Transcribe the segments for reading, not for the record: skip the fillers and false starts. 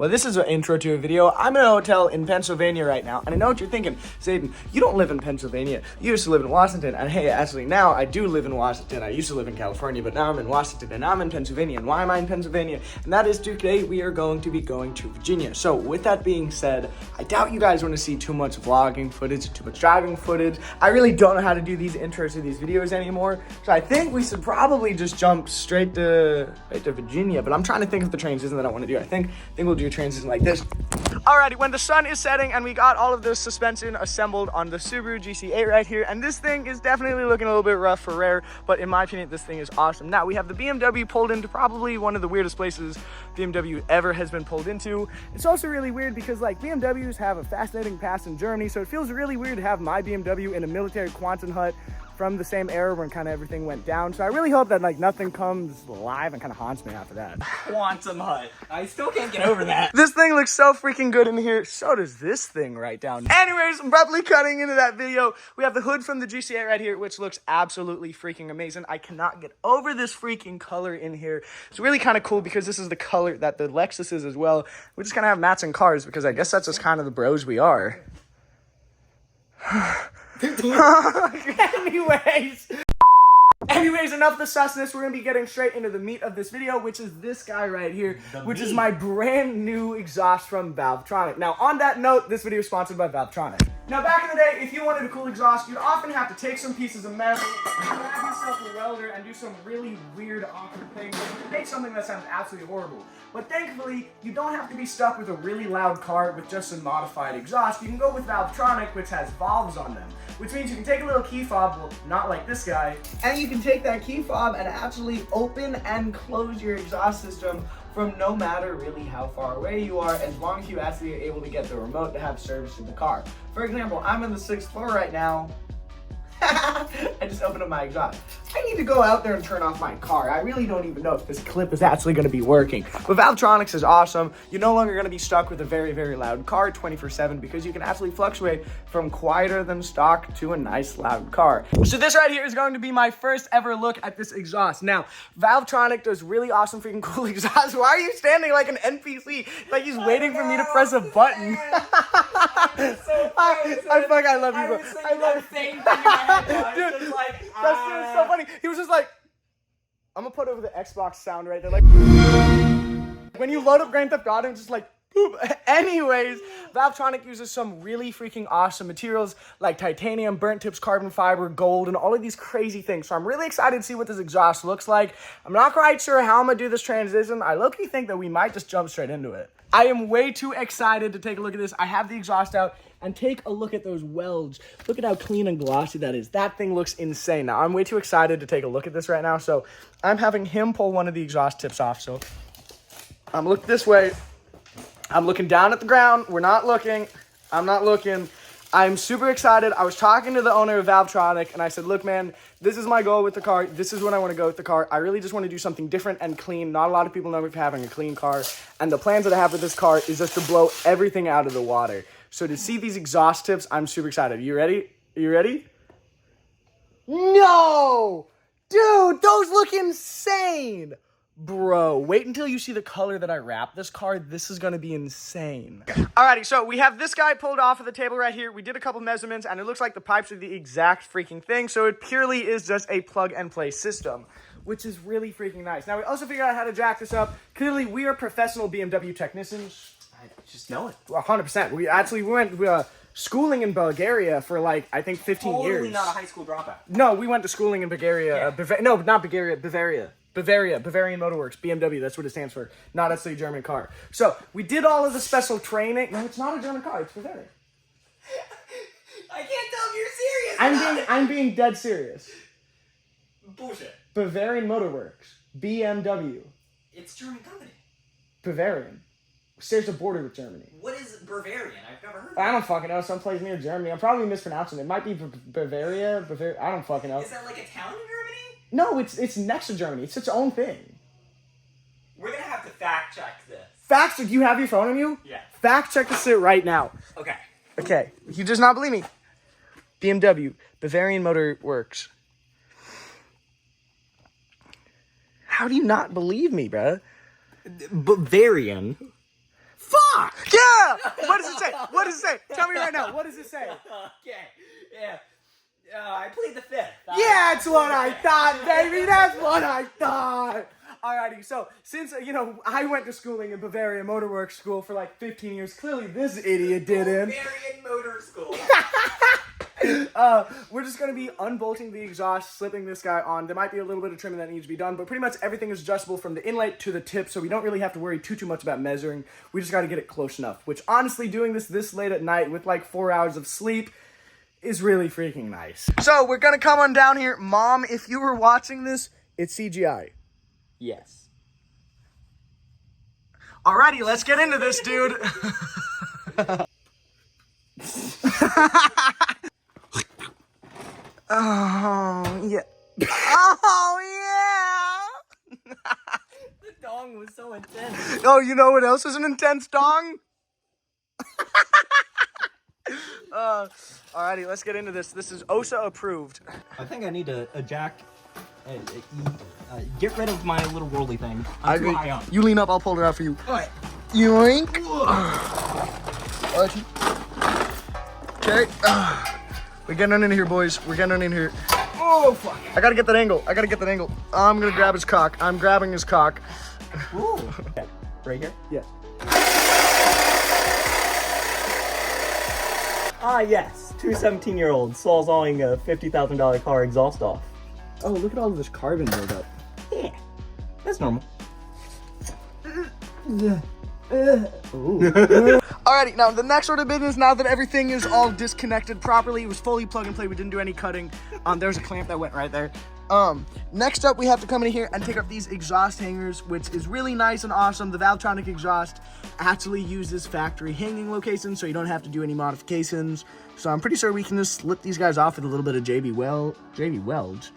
Well, this is an intro to a video. I'm in a hotel in Pennsylvania right now, and I know what you're thinking. Zayden, you don't live in Pennsylvania. You used to live in Washington, and hey, actually now I do live in Washington. I used to live in California, but now I'm in Washington, and I'm in Pennsylvania. And why am I in Pennsylvania? And that is today we are going to be going to Virginia. So with that being said, I doubt you guys want to see too much vlogging footage, too much driving footage. I really don't know how to do these intros to these videos anymore, so I think we should probably just jump straight to Virginia. But I'm trying to think of the transition that I want to do. I think we'll do a transition like this. Alrighty, when the sun is setting and we got all of the suspension assembled on the Subaru GC8 right here, and this thing is definitely looking a little bit rough for rare, but in my opinion, this thing is awesome. Now, we have the BMW pulled into probably one of the weirdest places BMW ever has been pulled into. It's also really weird because like BMWs have a fascinating past in Germany, so it feels really weird to have my BMW in a military Quantum hut from the same era when kind of everything went down. So I really hope that like nothing comes alive and kind of haunts me after that. Quantum hut. I still can't get over that. This thing looks so freaking good in here. So does this thing right down. Anyways, abruptly cutting into that video, we have the hood from the GC8 right here, which looks absolutely freaking amazing. I cannot get over this freaking color in here. It's really kind of cool because this is the color that the Lexus is as well. We just kind of have matching cars because I guess that's just kind of the bros we are. Anyways, enough of the susness. We're gonna be getting straight into the meat of this video, which is this guy right here, which is my brand new exhaust from Valvetronic. Now, on that note, this video is sponsored by Valtronic. Now, back in the day, if you wanted a cool exhaust, you'd often have to take some pieces of metal, grab yourself a welder, and do some really weird, awkward things to make something that sounds absolutely horrible. But thankfully, you don't have to be stuck with a really loud car with just a modified exhaust. You can go with Valtronic, which has valves on them, which means you can take a little key fob, well, not like this guy, and you can take that key fob and actually open and close your exhaust system from no matter really how far away you are, as long as you actually are able to get the remote to have service in the car. For example, I'm on the 6th floor right now. I just opened up my exhaust. I need to go out there and turn off my car. I really don't even know if this clip is actually going to be working. But Valtronics is awesome. You're no longer going to be stuck with a very, very loud car 24/7 because you can actually fluctuate from quieter than stock to a nice loud car. So this right here is going to be my first ever look at this exhaust. Now, Valtronic does really awesome freaking cool exhaust. Why are you standing like an NPC? Like he's waiting for me to press a button. I love you, bro. I love the same thing in my head, dude. That's so funny. He was just like, I'm gonna put over the Xbox sound right there. Like, when you load up Grand Theft Auto, it's just like, boop. Anyways, Valtronic uses some really freaking awesome materials like titanium, burnt tips, carbon fiber, gold, and all of these crazy things. So I'm really excited to see what this exhaust looks like. I'm not quite sure how I'm gonna do this transition. I low-key think that we might just jump straight into it. I am way too excited to take a look at this. I have the exhaust out, and take a look at those welds. Look at how clean and glossy that is. That thing looks insane. Now, I'm way too excited to take a look at this right now, so I'm having him pull one of the exhaust tips off. So I'm looking this way. I'm looking down at the ground. We're not looking. I'm not looking. I'm super excited. I was talking to the owner of Valtronic, and I said, look, man, this is my goal with the car. This is when I want to go with the car. I really just want to do something different and clean. Not a lot of people know me for having a clean car, and the plans that I have with this car is just to blow everything out of the water. So to see these exhaust tips, I'm super excited. You ready? Are you ready? No! Dude, those look insane! Bro, wait until you see the color that I wrapped this car. This is going to be insane. Alrighty, so we have this guy pulled off of the table right here. We did a couple measurements, and it looks like the pipes are the exact freaking thing. So it purely is just a plug-and-play system, which is really freaking nice. Now, we also figured out how to jack this up. Clearly, we are professional BMW technicians. I just know it. 100%. We went schooling in Bulgaria for like, I think 15 years. Totally not a high school dropout. No, we went to schooling in Bulgaria. Yeah. No, not Bulgaria, Bavaria. Bavarian Motorworks, BMW, that's what it stands for. Not actually a German car. So, we did all of the special training. No, it's not a German car, it's Bavarian. I can't tell if you're serious. I'm being dead serious. Bullshit. Bavarian Motorworks, BMW. It's a German company. Bavarian. Shares a border with Germany. What is Bavarian? I've never heard of it. I don't fucking know. Someplace near Germany. I'm probably mispronouncing it. It might be Bavaria. I don't fucking know. Is that like a town in Germany? No, it's next to Germany. It's its own thing. We're going to have to fact check this. Fact check? You have your phone on you? Yeah. Fact check this shit right now. Okay. Okay. You does not believe me. BMW. Bavarian Motor Works. How do you not believe me, bruh? Bavarian? Fuck What does it say? What does it say? Tell me right now. What does it say? Okay. Yeah. I plead the fifth. Yeah, that's what I thought, baby. That's what I thought. Alrighty, so since, I went to schooling in Bavaria Motor Works School for like 15 years, clearly this idiot didn't. Bavarian Motor School. We're just going to be unbolting the exhaust, slipping this guy on. There might be a little bit of trimming that needs to be done, but pretty much everything is adjustable from the inlet to the tip, so we don't really have to worry too much about measuring. We just got to get it close enough, which honestly, doing this late at night with like 4 hours of sleep is really freaking nice. So we're going to come on down here. Mom, if you were watching this, it's CGI. Yes. Alrighty, let's get into this, dude. Oh, yeah. Oh, yeah. The dong was so intense. Oh, you know what else is an intense dong? Alrighty, let's get into this. This is OSA approved. I think I need to eject. Get rid of my little whirly thing. You lean up, I'll pull it out for you. Alright. Yoink. Okay. We're getting in here, boys. We're getting in here. Oh, fuck. I gotta get that angle. I'm gonna grab his cock. I'm grabbing his cock. Ooh. Okay. Right here? Yeah. Ah, yes. Two 17-year-olds sawzawing a $50,000 car exhaust off. Oh, look at all of this carbon buildup. Yeah. That's normal. Alrighty, now the next order of business, now that everything is all disconnected properly, it was fully plug and play, we didn't do any cutting. There's a clamp that went right there. Next up, we have to come in here and take up these exhaust hangers, which is really nice and awesome. The Valtronic exhaust actually uses factory hanging locations, so you don't have to do any modifications. So I'm pretty sure we can just slip these guys off with a little bit of JB Weld.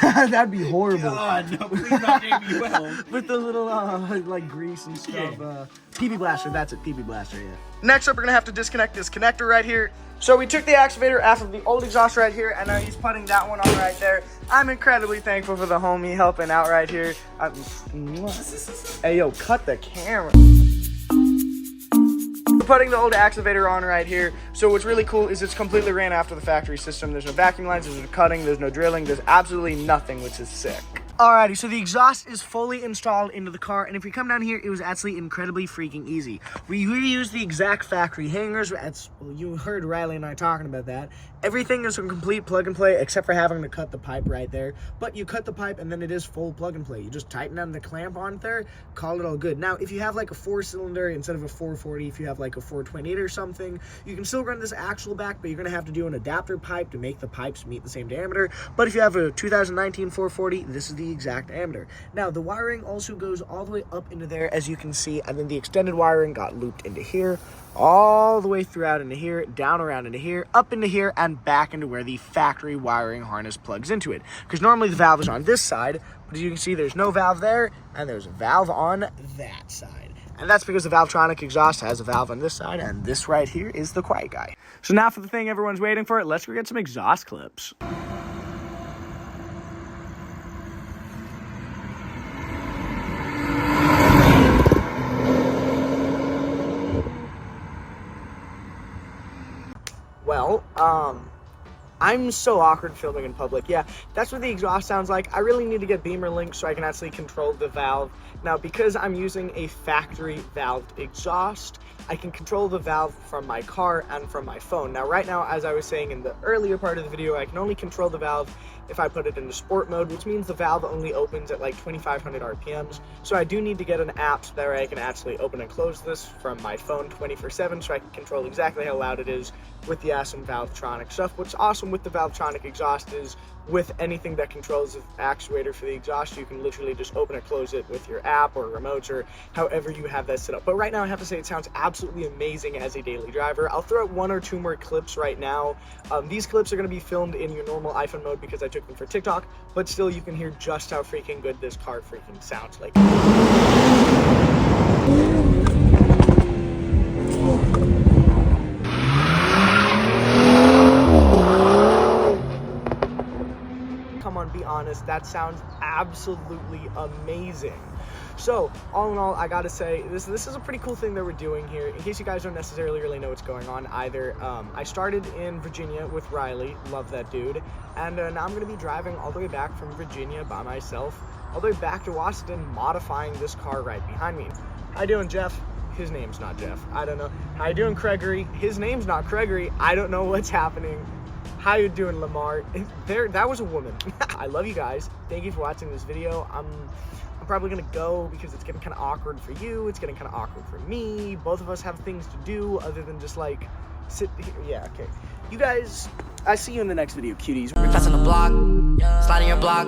That'd be horrible. God, no, please not JB Weld. With the little, like, grease and stuff. Yeah. PB Blaster, that's it, PB Blaster, yeah. Next up, we're gonna have to disconnect this connector right here. So we took the activator off of the old exhaust right here, and now he's putting that one on right there. I'm incredibly thankful for the homie helping out right here. Hey, yo, cut the camera. Putting the old activator on right here. So what's really cool is it's completely ran after the factory system. There's no vacuum lines, there's no cutting, there's no drilling, there's absolutely nothing, which is sick. Alrighty, so the exhaust is fully installed into the car, and if we come down here, it was actually incredibly freaking easy. We reused the exact factory hangers. Well, you heard Riley and I talking about that. Everything is a complete plug and play, except for having to cut the pipe right there. But you cut the pipe, and then it is full plug and play. You just tighten down the clamp on there, call it all good. Now, if you have like a 4-cylinder instead of a 440, if you have like a 428 or something, you can still run this axle back, but you're gonna have to do an adapter pipe to make the pipes meet the same diameter. But if you have a 2019 440, this is the exact diameter. Now, the wiring also goes all the way up into there, as you can see, and then the extended wiring got looped into here, all the way throughout into here, down around into here, up into here, and back into where the factory wiring harness plugs into it. Because normally the valve is on this side, but as you can see, there's no valve there, and there's a valve on that side. And that's because the Valtronic exhaust has a valve on this side, and this right here is the quiet guy. So now for the thing everyone's waiting for, let's go get some exhaust clips. Well, I'm so awkward filming in public. Yeah, that's what the exhaust sounds like. I really need to get Beamer links so I can actually control the valve. Now, because I'm using a factory valved exhaust, I can control the valve from my car and from my phone. Now, right now, as I was saying in the earlier part of the video, I can only control the valve if I put it into sport mode, which means the valve only opens at like 2,500 RPMs. So I do need to get an app so that way I can actually open and close this from my phone 24/7 so I can control exactly how loud it is with the awesome Valvetronic stuff. What's awesome with the Valvetronic exhaust is with anything that controls the actuator for the exhaust, you can literally just open and close it with your app or remote or however you have that set up. But right now I have to say it sounds absolutely amazing as a daily driver. I'll throw out 1 or 2 more clips right now. These clips are going to be filmed in your normal iPhone mode because I took them for TikTok, but still you can hear just how freaking good this car freaking sounds like. Come on, be honest, that sounds absolutely amazing. So, all in all, I gotta say, this is a pretty cool thing that we're doing here. In case you guys don't necessarily really know what's going on either, I started in Virginia with Riley, love that dude, and now I'm gonna be driving all the way back from Virginia by myself, all the way back to Washington, modifying this car right behind me. How you doing, Jeff? His name's not Jeff. I don't know. How you doing, Gregory? His name's not Gregory. I don't know what's happening. How you doing, Lamar? That was a woman. I love you guys. Thank you for watching this video. I'm probably gonna go because it's getting kind of awkward for you. It's getting kind of awkward for me. Both of us have things to do other than just like sit here. Yeah, okay. You guys, I see you in the next video, cuties. Fast on the block, sliding your block.